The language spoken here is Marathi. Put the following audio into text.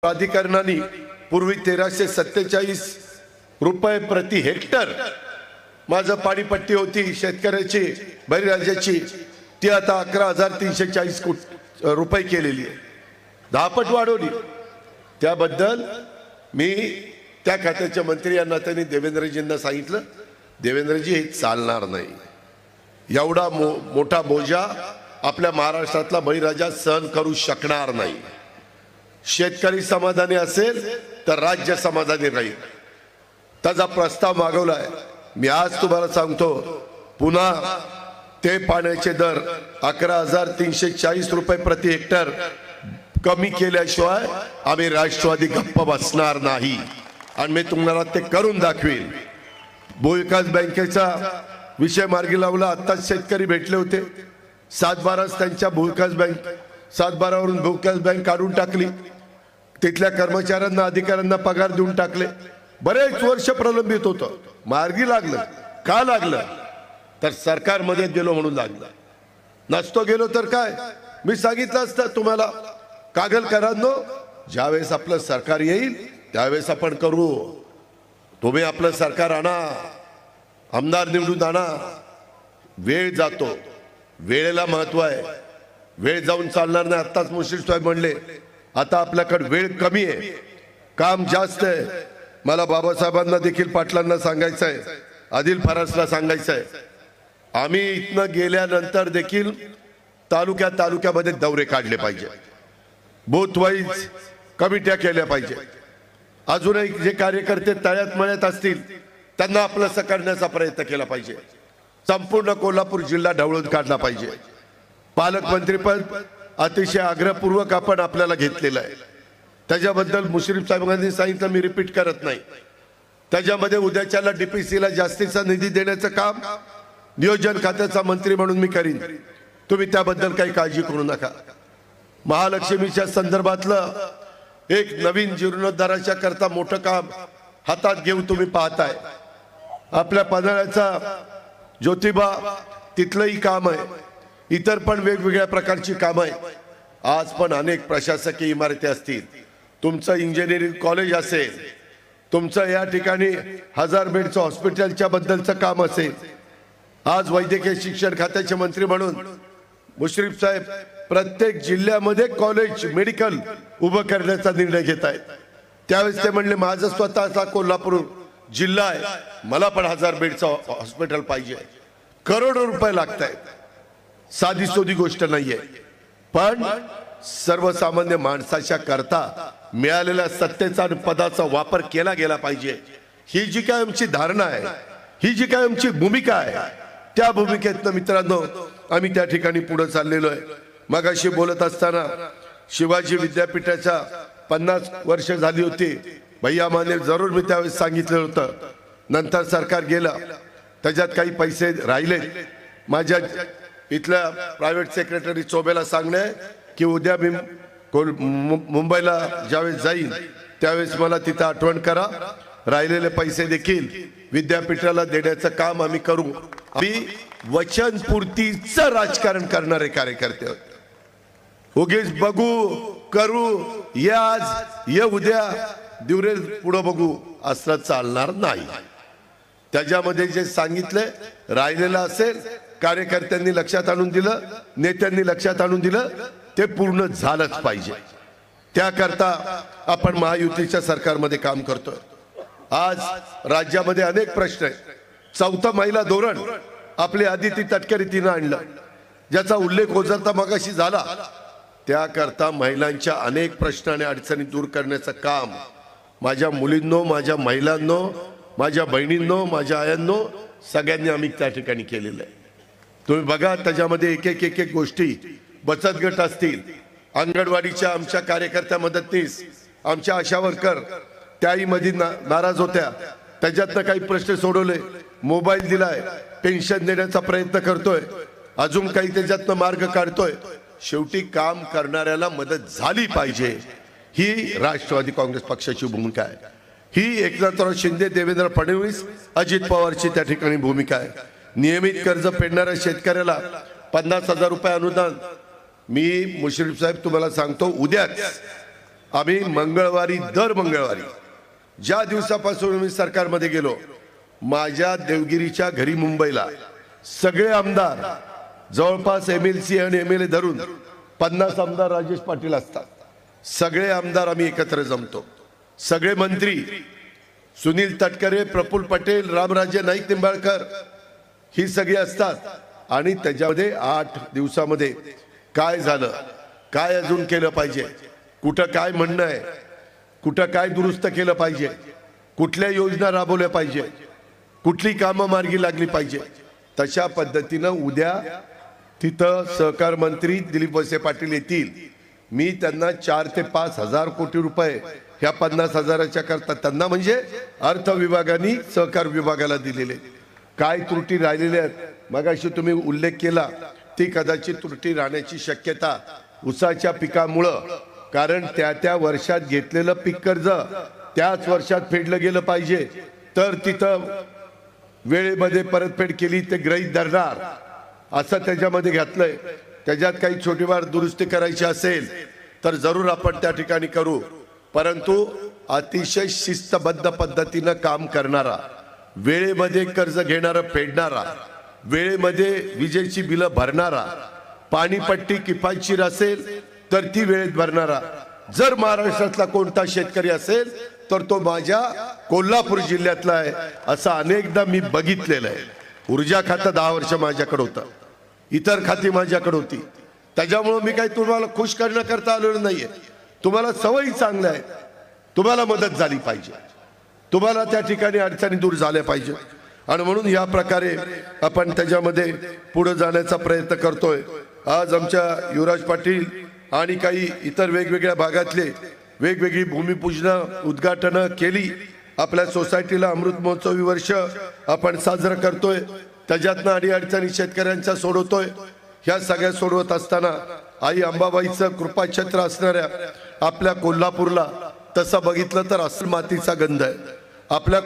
प्राधिकरणाने पूर्वी 1347 रुपये प्रति हेक्टर माझं पाणीपट्टी होती शेतकऱ्याची बळीराजाची, ती आता 11,340 रुपये केलेली आहे, 10 पट वाढवली। त्याबद्दल मी त्या खात्याच्या मंत्री यांना त्यांनी देवेंद्रजींना सांगितलं, देवेंद्रजी हे चालणार नाही, एवढा मोठा बोजा आपल्या महाराष्ट्रातला बळीराजा सहन करू शकणार नाही। शेतकरी समाधानी असेल तर राज्य समाधानी राहील, त्याचा प्रस्ताव मागवलाय। मी आज तुम्हाला सांगतो, पुन्हा ते पाण्याचे दर 11,340 रुपये प्रति हेक्टर कमी केल्याशिवाय आम्ही राष्ट्रवादी गप्प बसणार नाही आणि मी तुम्हाला ते करून दाखवेल। भूविकास बँकेचा विषय मार्गी लावला, आत्ताच शेतकरी भेटले होते, 7/12 त्यांच्या भूविकास बँक 7/12 वरून भूविकास बँक काढून टाकली, तिथल्या कर्मचाऱ्यांना अधिकाऱ्यांना पगार देऊन टाकले। बरेच वर्ष प्रलंबित होतं, मार्गी लागलं। का लागलं तर सरकारमध्ये गेलो म्हणून लागलं, नसतो गेलो तर काय, मी सांगितलं असतं तुम्हाला, कागलकरांनो ज्यावेळेस आपलं सरकार येईल त्यावेळेस आपण करू, तुम्ही आपलं सरकार आणा, आमदार निवडून आणा। वेळ जातो, वेळेला महत्व आहे, वेळ जाऊन चालणार नाही। आत्ताच मुश्रीफ साहेब म्हणले आता आपल्याकडे वेळ कमी आहे, काम जास्त आहे। मला बाबासाहेबांना देखील पाटलांना सांगायचं आहे, आदिल फरासला सांगायचं आहे, आम्ही इथनं गेल्यानंतर देखील तालुक्यामध्ये दौरे काढले पाहिजे, बूथ वाईज कमिट्या केल्या पाहिजे। अजूनही जे कार्यकर्ते तळ्यात मळ्यात असतील त्यांना आपलं करण्याचा प्रयत्न केला पाहिजे। संपूर्ण कोल्हापूर जिल्हा ढवळून काढला पाहिजे। पालकमंत्रीपद अतिशय आग्रहपूर्वक आपण आपल्याला घेतलेलं आहे, त्याच्याबद्दल मुश्रीफ साहेबांनी सांगितलं, मी रिपीट करत नाही। त्याच्यामध्ये उद्याच्याला डीपीसीला जास्तीचा निधी देण्याचं काम नियोजन खात्याचा मंत्री म्हणून मी करीन, तुम्ही त्याबद्दल काही काळजी करू नका। महालक्ष्मीच्या संदर्भातलं एक नवीन जीर्णोद्धाराच्या करता मोठं काम हातात घेऊन तुम्ही पाहताय। आपल्या पन्हाळ्याचा ज्योतिबा तिथलंही काम आहे, इतर पण वेगवेगळ्या प्रकारची कामं आहे। आज पण अनेक प्रशासकीय इमारती असतील, तुमचं इंजिनिअरिंग कॉलेज असेल, तुमचं या ठिकाणी 1000 बेडचं हॉस्पिटलच्या बद्दलचं काम असेल। आज वैद्यकीय शिक्षण खात्याचे मंत्री म्हणून मुश्रीफ साहेब प्रत्येक जिल्ह्यामध्ये कॉलेज मेडिकल उभं करण्याचा निर्णय घेत आहेत। त्यावेळेस ते म्हणले माझं स्वतःचा कोल्हापूर जिल्हा आहे, मला पण 1000 बेडचं हॉस्पिटल पाहिजे। करोडो रुपये लागत आहेत, साधी सोधी गोष्ट नाहीये, पण सर्वसामान्य माणसाच्या करता मिळालेल्या सत्तेचा आणि पदाचा वापर केला गेला पाहिजे। ही जी काय आमची धारणा आहे, ही जी काय आमची भूमिका आहे, त्या भूमिकेतनं मित्रांनो आम्ही त्या ठिकाणी पुढे चाललेलो आहे। मगाशी बोलत असताना शिवाजी विद्यापीठाच्या 50 वर्ष झाली होती, भैया माने जरूर मी त्यावेळेस सांगितलं होतं। नंतर सरकार गेलं, त्याच्यात काही पैसे राहिले। माझ्या इथल्या प्रायव्हेट सेक्रेटरी चोबेला सांगणे की उद्या मी मुंबईला ज्यावेळेस जाईल त्यावेळेस मला तिथं आठवण करा, राहिलेले पैसे देखील विद्यापीठाला देण्याचं काम आम्ही करू। आम्ही वचनपूर्तीचं राजकारण करणारे कार्यकर्ते आहोत, उगीच बघू करू, ये आज ये उद्या दिवरे पुढे बघू असं चालणार नाही। त्याच्यामध्ये जे सांगितले राहिलेलं असेल, कार्यकर्त्यांनी लक्षात आणून दिलं, नेत्यांनी लक्षात आणून दिलं, ते पूर्ण झालंच पाहिजे। त्याकरता आपण महायुतीच्या सरकारमध्ये काम करतोय। आज राज्यामध्ये अनेक प्रश्न आहेत। 4थं महिला धोरण आपले आदिती तटकरे तिनं आणलं, ज्याचा उल्लेख ओझरता मगाशी झाला। त्याकरता महिलांच्या अनेक प्रश्न आणि अडचणी दूर करण्याचं काम माझ्या मुलींनो, माझ्या महिलांनो, माझ्या बहिणींनो, माझ्या आयांनो सगळ्यांनी आम्ही त्या ठिकाणी केलेलं आहे। तुम्ही बघा त्याच्यामध्ये एक एक गोष्टी, बचत गट असतील, अंगणवाडीच्या आमच्या कार्यकर्त्या मदतनीस, आमच्या आशा वर्कर त्याही मध्ये नाराज होत्या, त्याच्यातनं काही प्रश्न सोडवले, मोबाईल दिलाय, पेन्शन देण्याचा प्रयत्न करतोय, अजून काही त्याच्यातनं मार्ग काढतोय। शेवटी काम करणाऱ्याला मदत झाली पाहिजे, ही राष्ट्रवादी काँग्रेस पक्षाची भूमिका आहे। ही एकनाथराव शिंदे, देवेंद्र फडणवीस, अजित पवारची त्या ठिकाणी भूमिका आहे। नियमित कर्ज फेडणाऱ्या शेतकऱ्याला 50,000 रुपये अनुदान, मी मुश्रीफ साहेब तुम्हाला सांगतो, उद्याच आम्ही मंगळवारी, दर मंगळवारी, ज्या दिवसापासून मी सरकारमध्ये गेलो, माझ्या देवगिरीच्या घरी मुंबईला सगळे आमदार, जवळपास MLC आणि MLA धरून 50 आमदार राजेश पाटील असतात. सगळे आमदार आम्ही एकत्र जमतो. सगळे मंत्री, सुनील तटकरे, प्रफुल्ल पटेल, रामराजे नाईक निंबाळकर, ही सगळी असतात. आणि त्याच्यामध्ये 8 दिवसामध्ये काय झालं, काय अजून केलं पाहिजे, कुठं काय म्हणणं आहे, कुठं काय दुरुस्त केलं पाहिजे, कुठल्या योजना राबवल्या पाहिजे, कुठली कामं मार्गी लागली पाहिजे, तशा पद्धतीनं उद्या तिथं सहकार मंत्री दिलीप वळसे पाटील येतील. मी त्यांना 4 ते 5 हजार कोटी रुपये ह्या 50,000च्या करता त्यांना म्हणजे अर्थ विभागाने सहकार विभागाला दिलेले. काय त्रुटी राहिलेल्या आहेत मगाशी तुम्ही उल्लेख केला, ती कदाचित त्रुटी राहण्याची शक्यता ऊसाच्या पिकामुळं, कारण त्या वर्षात घेतलेलं पीक कर्ज त्याच वर्षात फेडलं गेलं पाहिजे, तर तिथं वेळेमध्ये परतफेड केली ते गृहीत धरणार असं त्याच्यामध्ये घातलंय. त्याच्यात काही छोटीवार दुरुस्ती करायची असेल तर जरूर आपण त्या ठिकाणी करू, परंतु अतिशय शिस्तबद्ध पद्धतीनं काम करणारा, वेळेमध्ये कर्ज घेणारा, फेडणारा, वेळेमध्ये विजेची बिलं भरणारा, पाणीपट्टी किफायतशीर असेल तर ती वेळेत भरणारा, जर महाराष्ट्रातला कोणता शेतकरी असेल तर तो माझ्या कोल्हापूर जिल्ह्यातला आहे, असं अनेकदा मी बघितलेलं आहे. ऊर्जा खातं 10 वर्ष माझ्याकडे होतं, इतर खाती माझ्याकडे होती. त्याच्यामुळे मी काही तुम्हाला खुश करण्याकरता आलेलो नाहीये. तुम्हाला सवयी चांगल्या आहेत, तुम्हाला मदत झाली पाहिजे, तुम्हाला त्या ठिकाणी अडचणी दूर झाल्या पाहिजे, आणि म्हणून या प्रकारे आपण त्याच्यामध्ये पुढे जाण्याचा प्रयत्न करतोय. आज आमच्या युवराज पाटील आणि काही इतर वेगवेगळ्या भागातले वेगवेगळी भूमिपूजन उद्घाटन केली. आपल्या सोसायटीला अमृत महोत्सवी वर्ष आपण साजरं करतोय, त्याच्यातनं अडीअडचणी शेतकऱ्यांच्या सोडवतोय. ह्या सगळ्या सोडवत असताना आई अंबाबाईचं कृपाछत्र असणाऱ्या आपल्या कोल्हापूरला तसं बघितलं तर अस्सल मातीचा गंध आहे. आपल्या